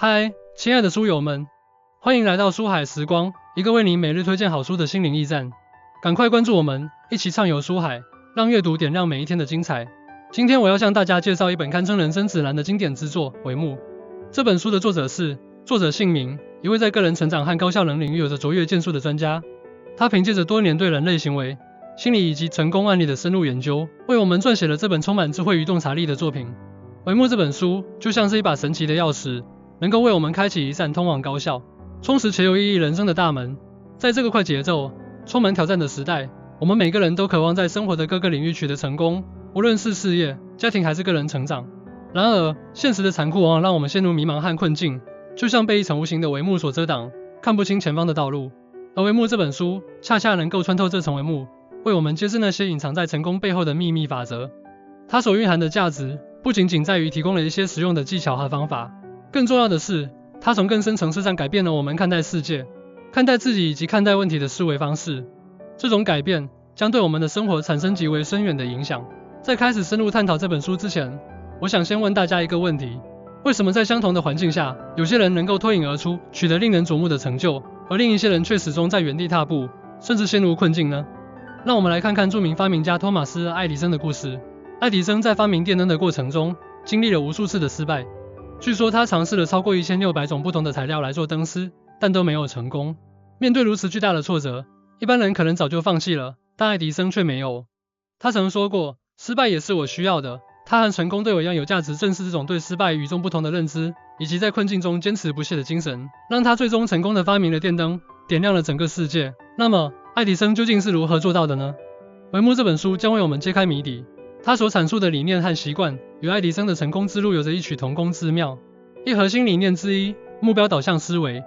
嗨，亲爱的书友们，欢迎来到书海时光，一个为你每日推荐好书的心灵驿站。赶快关注我们，一起畅游书海，让阅读点亮每一天的精彩。今天我要向大家介绍一本堪称人生指南的经典之作《帷幕》。这本书的作者是作者姓名，一位在个人成长和高效能领域有着卓越建树的专家。他凭借着多年对人类行为、心理以及成功案例的深入研究，为我们撰写了这本充满智慧与洞察力的作品。《帷幕》这本书就像是一把神奇的钥匙，能够为我们开启一扇通往高效、充实且有意义人生的大门。在这个快节奏、充满挑战的时代，我们每个人都渴望在生活的各个领域取得成功，无论是事业、家庭还是个人成长。然而，现实的残酷往往让我们陷入迷茫和困境，就像被一层无形的帷幕所遮挡，看不清前方的道路。而《帷幕》这本书恰恰能够穿透这层帷幕，为我们揭示那些隐藏在成功背后的秘密法则。它所蕴含的价值不仅仅在于提供了一些实用的技巧和方法，更重要的是，它从更深层次上改变了我们看待世界、看待自己以及看待问题的思维方式。这种改变将对我们的生活产生极为深远的影响。在开始深入探讨这本书之前，我想先问大家一个问题：为什么在相同的环境下，有些人能够脱颖而出，取得令人瞩目的成就，而另一些人却始终在原地踏步，甚至陷入困境呢？让我们来看看著名发明家托马斯·爱迪生的故事。爱迪生在发明电灯的过程中，经历了无数次的失败。据说他尝试了超过1600种不同的材料来做灯丝，但都没有成功。面对如此巨大的挫折，一般人可能早就放弃了，但爱迪生却没有。他曾说过，失败也是我需要的。他和成功对我一样有价值，正是这种对失败与众不同的认知，以及在困境中坚持不懈的精神，让他最终成功的发明了电灯，点亮了整个世界。那么，爱迪生究竟是如何做到的呢？《帷幕》这本书将为我们揭开谜底。他所阐述的理念和习惯，与爱迪生的成功之路有着异曲同工之妙。一核心理念之一，目标导向思维。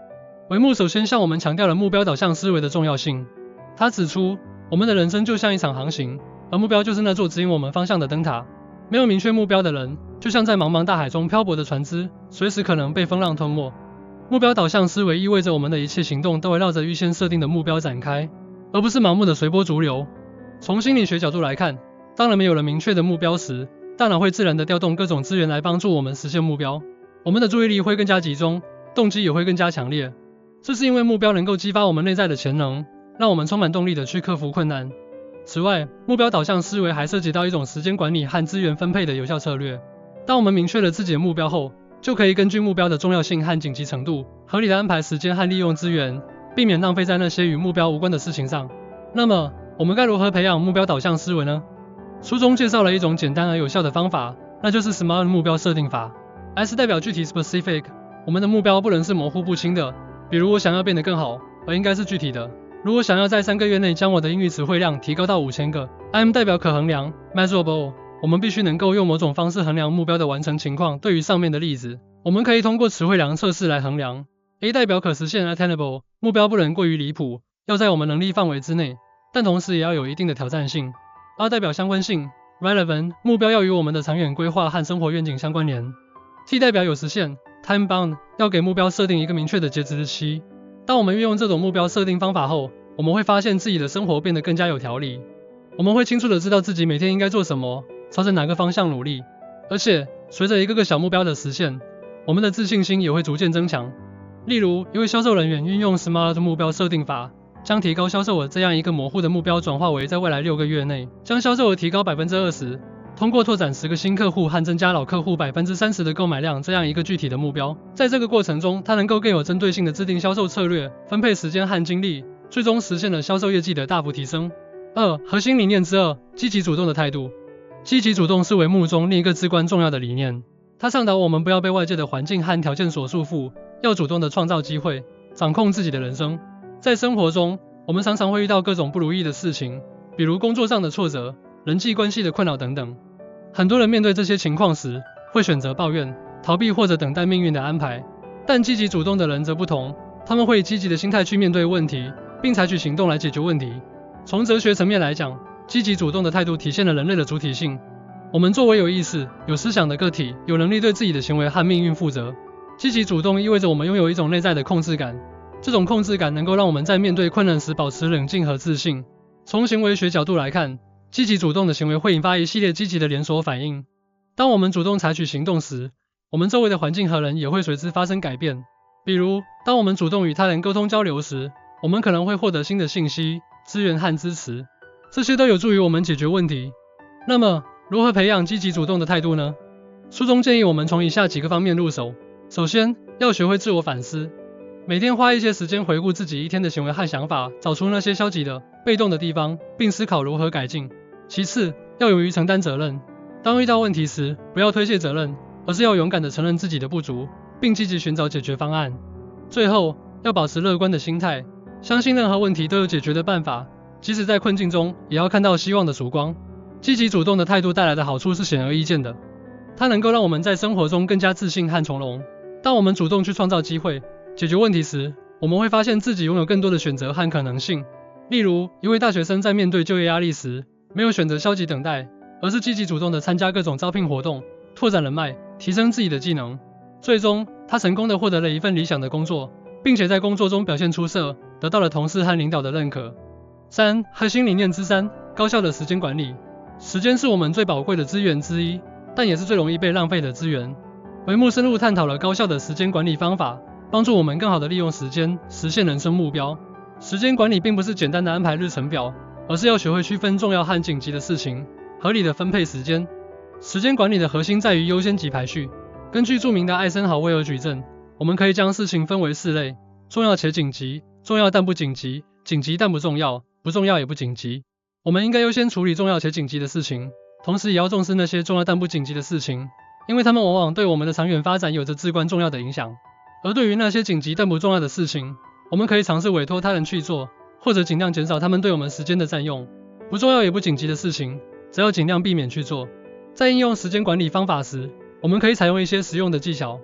帷幕首先向我们强调了目标导向思维的重要性。他指出，我们的人生就像一场航行，而目标就是那座指引我们方向的灯塔。没有明确目标的人，就像在茫茫大海中漂泊的船只，随时可能被风浪吞没。目标导向思维意味着我们的一切行动都围绕着预先设定的目标展开，而不是盲目的随波逐流。从心理学角度来看，当人们有了明确的目标时，大脑会自然地调动各种资源来帮助我们实现目标。我们的注意力会更加集中，动机也会更加强烈。这是因为目标能够激发我们内在的潜能，让我们充满动力地去克服困难。此外，目标导向思维还涉及到一种时间管理和资源分配的有效策略。当我们明确了自己的目标后，就可以根据目标的重要性和紧急程度，合理的安排时间和利用资源，避免浪费在那些与目标无关的事情上。那么，我们该如何培养目标导向思维呢？书中介绍了一种简单而有效的方法，那就是 SMART 目标设定法。S 代表具体 specific， 我们的目标不能是模糊不清的，比如我想要变得更好，而应该是具体的。如果想要在3个月内将我的英语词汇量提高到5000个。M 代表可衡量 measurable， 我们必须能够用某种方式衡量目标的完成情况。对于上面的例子，我们可以通过词汇量测试来衡量。A 代表可实现 attainable， 目标不能过于离谱，要在我们能力范围之内，但同时也要有一定的挑战性。R 代表相关性 relevant， 目标要与我们的长远规划和生活愿景相关联。T 代表有时限 time bound， 要给目标设定一个明确的截止日期。当我们运用这种目标设定方法后，我们会发现自己的生活变得更加有条理。我们会清楚地知道自己每天应该做什么，朝着哪个方向努力。而且，随着一个个小目标的实现，我们的自信心也会逐渐增强。例如，一位销售人员运用 SMART 目标设定法，将提高销售额这样一个模糊的目标转化为在未来6个月内将销售额提高 20%， 通过拓展10个新客户和增加老客户 30% 的购买量这样一个具体的目标。在这个过程中，他能够更有针对性地制定销售策略，分配时间和精力，最终实现了销售业绩的大幅提升。核心理念之2，积极主动的态度。积极主动是帷幕中另一个至关重要的理念。它倡导我们不要被外界的环境和条件所束缚，要主动地创造机会，掌控自己的人生。在生活中，我们常常会遇到各种不如意的事情，比如工作上的挫折、人际关系的困扰等等。很多人面对这些情况时，会选择抱怨、逃避或者等待命运的安排。但积极主动的人则不同，他们会以积极的心态去面对问题，并采取行动来解决问题。从哲学层面来讲，积极主动的态度体现了人类的主体性。我们作为有意识、有思想的个体，有能力对自己的行为和命运负责。积极主动意味着我们拥有一种内在的控制感，这种控制感能够让我们在面对困难时保持冷静和自信。从行为学角度来看，积极主动的行为会引发一系列积极的连锁反应。当我们主动采取行动时，我们周围的环境和人也会随之发生改变。比如，当我们主动与他人沟通交流时，我们可能会获得新的信息、资源和支持，这些都有助于我们解决问题。那么，如何培养积极主动的态度呢？书中建议我们从以下几个方面入手。首先，要学会自我反思，每天花一些时间回顾自己一天的行为和想法，找出那些消极的、被动的地方，并思考如何改进。其次，要勇于承担责任，当遇到问题时，不要推卸责任，而是要勇敢地承认自己的不足，并积极寻找解决方案。最后，要保持乐观的心态，相信任何问题都有解决的办法，即使在困境中，也要看到希望的曙光。积极主动的态度带来的好处是显而易见的，它能够让我们在生活中更加自信和从容。当我们主动去创造机会，解决问题时，我们会发现自己拥有更多的选择和可能性。例如，一位大学生在面对就业压力时，没有选择消极等待，而是积极主动地参加各种招聘活动，拓展人脉，提升自己的技能。最终，他成功地获得了一份理想的工作，并且在工作中表现出色，得到了同事和领导的认可。3. 核心理念之3，高效的时间管理。时间是我们最宝贵的资源之一，但也是最容易被浪费的资源。维木深入探讨了高效的时间管理方法，帮助我们更好地利用时间，实现人生目标。时间管理并不是简单的安排日程表，而是要学会区分重要和紧急的事情，合理的分配时间。时间管理的核心在于优先级排序。根据著名的艾森豪威尔矩阵，我们可以将事情分为4类：重要且紧急，重要但不紧急，紧急但不重要，不重要也不紧急。我们应该优先处理重要且紧急的事情，同时也要重视那些重要但不紧急的事情，因为它们往往对我们的长远发展有着至关重要的影响。而对于那些紧急但不重要的事情，我们可以尝试委托他人去做，或者尽量减少他们对我们时间的占用。不重要也不紧急的事情，则要尽量避免去做。在应用时间管理方法时，我们可以采用一些实用的技巧，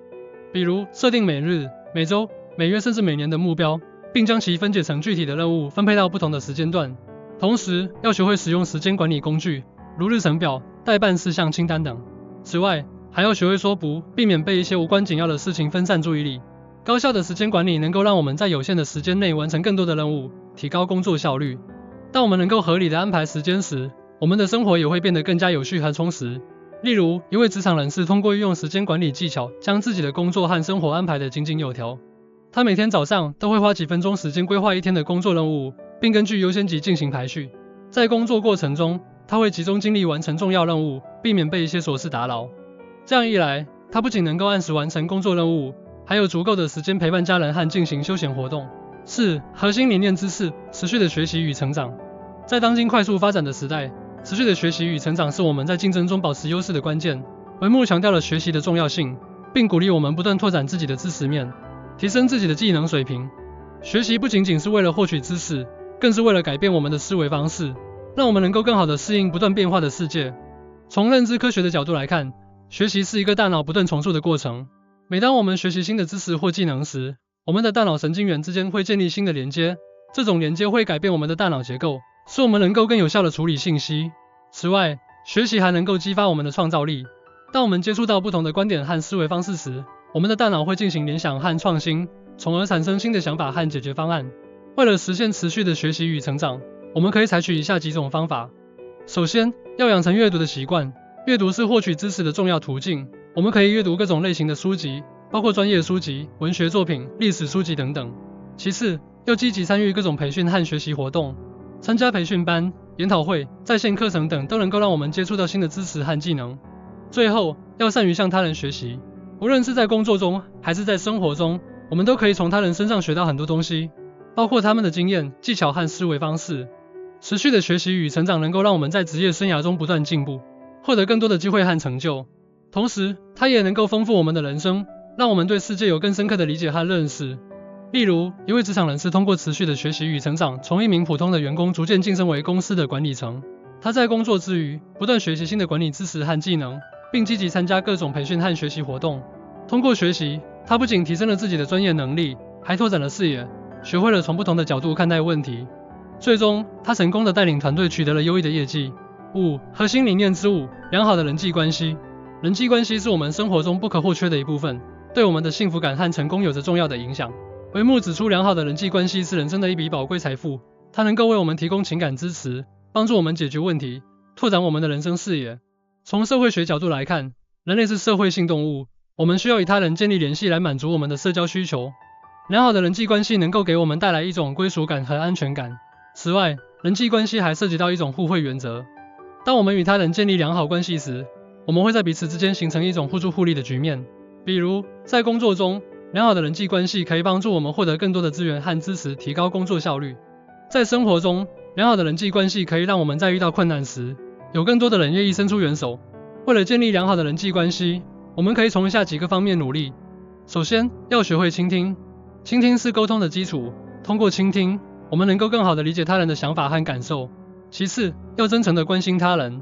比如设定每日、每周、每月甚至每年的目标，并将其分解成具体的任务，分配到不同的时间段。同时，要学会使用时间管理工具，如日程表、待办事项清单等。此外，还要学会说不，避免被一些无关紧要的事情分散注意力。高效的时间管理能够让我们在有限的时间内完成更多的任务，提高工作效率。当我们能够合理的安排时间时，我们的生活也会变得更加有序和充实。例如，一位职场人士通过运用时间管理技巧，将自己的工作和生活安排得井井有条。他每天早上都会花几分钟时间规划一天的工作任务，并根据优先级进行排序。在工作过程中，他会集中精力完成重要任务，避免被一些琐事打扰。这样一来，他不仅能够按时完成工作任务，还有足够的时间陪伴家人和进行休闲活动。4. 核心理念之4，持续的学习与成长。在当今快速发展的时代，持续的学习与成长是我们在竞争中保持优势的关键。维木强调了学习的重要性，并鼓励我们不断拓展自己的知识面，提升自己的技能水平。学习不仅仅是为了获取知识，更是为了改变我们的思维方式，让我们能够更好地适应不断变化的世界。从认知科学的角度来看，学习是一个大脑不断重塑的过程。每当我们学习新的知识或技能时，我们的大脑神经元之间会建立新的连接，这种连接会改变我们的大脑结构，使我们能够更有效地处理信息。此外，学习还能够激发我们的创造力。当我们接触到不同的观点和思维方式时，我们的大脑会进行联想和创新，从而产生新的想法和解决方案。为了实现持续的学习与成长，我们可以采取以下几种方法。首先，要养成阅读的习惯。阅读是获取知识的重要途径，我们可以阅读各种类型的书籍，包括专业书籍、文学作品、历史书籍等等。其次，要积极参与各种培训和学习活动，参加培训班、研讨会、在线课程等都能够让我们接触到新的知识和技能。最后，要善于向他人学习，无论是在工作中还是在生活中，我们都可以从他人身上学到很多东西，包括他们的经验、技巧和思维方式。持续的学习与成长能够让我们在职业生涯中不断进步，获得更多的机会和成就，同时它也能够丰富我们的人生，让我们对世界有更深刻的理解和认识。例如，一位职场人士通过持续的学习与成长，从一名普通的员工逐渐晋升为公司的管理层。他在工作之余，不断学习新的管理知识和技能，并积极参加各种培训和学习活动。通过学习，他不仅提升了自己的专业能力，还拓展了视野，学会了从不同的角度看待问题。最终，他成功地带领团队取得了优异的业绩。5. 核心理念之5，良好的人际关系。人际关系是我们生活中不可或缺的一部分，对我们的幸福感和成功有着重要的影响。维木指出，良好的人际关系是人生的一笔宝贵财富，它能够为我们提供情感支持，帮助我们解决问题，拓展我们的人生视野。从社会学角度来看，人类是社会性动物，我们需要与他人建立联系来满足我们的社交需求。良好的人际关系能够给我们带来一种归属感和安全感。此外，人际关系还涉及到一种互惠原则。当我们与他人建立良好关系时，我们会在彼此之间形成一种互助互利的局面。比如，在工作中，良好的人际关系可以帮助我们获得更多的资源和支持，提高工作效率。在生活中，良好的人际关系可以让我们在遇到困难时，有更多的人愿意伸出援手。为了建立良好的人际关系，我们可以从以下几个方面努力。首先，要学会倾听。倾听是沟通的基础，通过倾听，我们能够更好地理解他人的想法和感受。其次，要真诚地关心他人。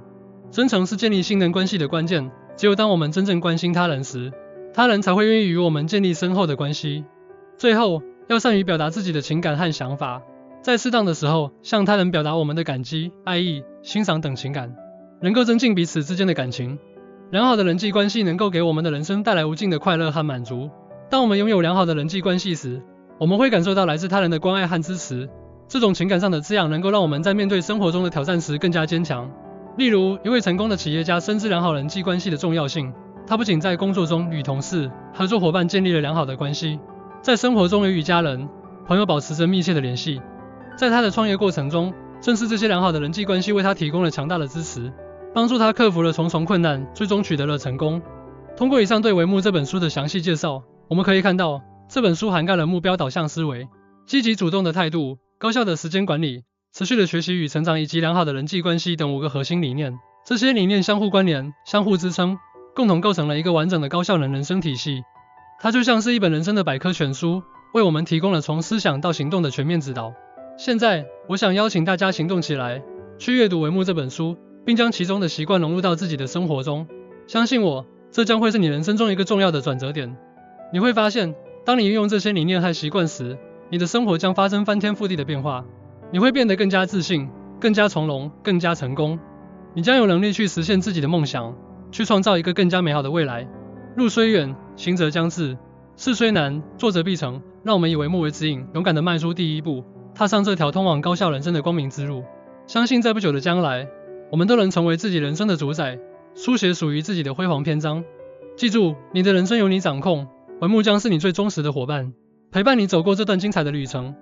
真诚是建立信任关系的关键，只有当我们真正关心他人时，他人才会愿意与我们建立深厚的关系。最后，要善于表达自己的情感和想法，在适当的时候向他人表达我们的感激、爱意、欣赏等情感，能够增进彼此之间的感情。良好的人际关系能够给我们的人生带来无尽的快乐和满足。当我们拥有良好的人际关系时，我们会感受到来自他人的关爱和支持。这种情感上的滋养能够让我们在面对生活中的挑战时更加坚强。例如，一位成功的企业家深知良好人际关系的重要性，他不仅在工作中与同事、合作伙伴建立了良好的关系，在生活中也与家人、朋友保持着密切的联系。在他的创业过程中，正是这些良好的人际关系为他提供了强大的支持，帮助他克服了重重困难，最终取得了成功。通过以上对《帷幕》这本书的详细介绍，我们可以看到，这本书涵盖了目标导向思维、积极主动的态度、高效的时间管理、持续的学习与成长以及良好的人际关系等5个核心理念。这些理念相互关联、相互支撑，共同构成了一个完整的高效能人生体系。它就像是一本人生的百科全书，为我们提供了从思想到行动的全面指导。现在，我想邀请大家行动起来，去阅读《帷幕》这本书，并将其中的习惯融入到自己的生活中。相信我，这将会是你人生中一个重要的转折点。你会发现，当你运用这些理念和习惯时，你的生活将发生翻天覆地的变化。你会变得更加自信，更加从容，更加成功。你将有能力去实现自己的梦想，去创造一个更加美好的未来。路虽远，行则将至；事虽难，做则必成。让我们以帷幕为指引，勇敢地迈出第一步，踏上这条通往高效人生的光明之路。相信在不久的将来，我们都能成为自己人生的主宰，书写属于自己的辉煌篇章。记住，你的人生由你掌控，帷幕将是你最忠实的伙伴，陪伴你走过这段精彩的旅程。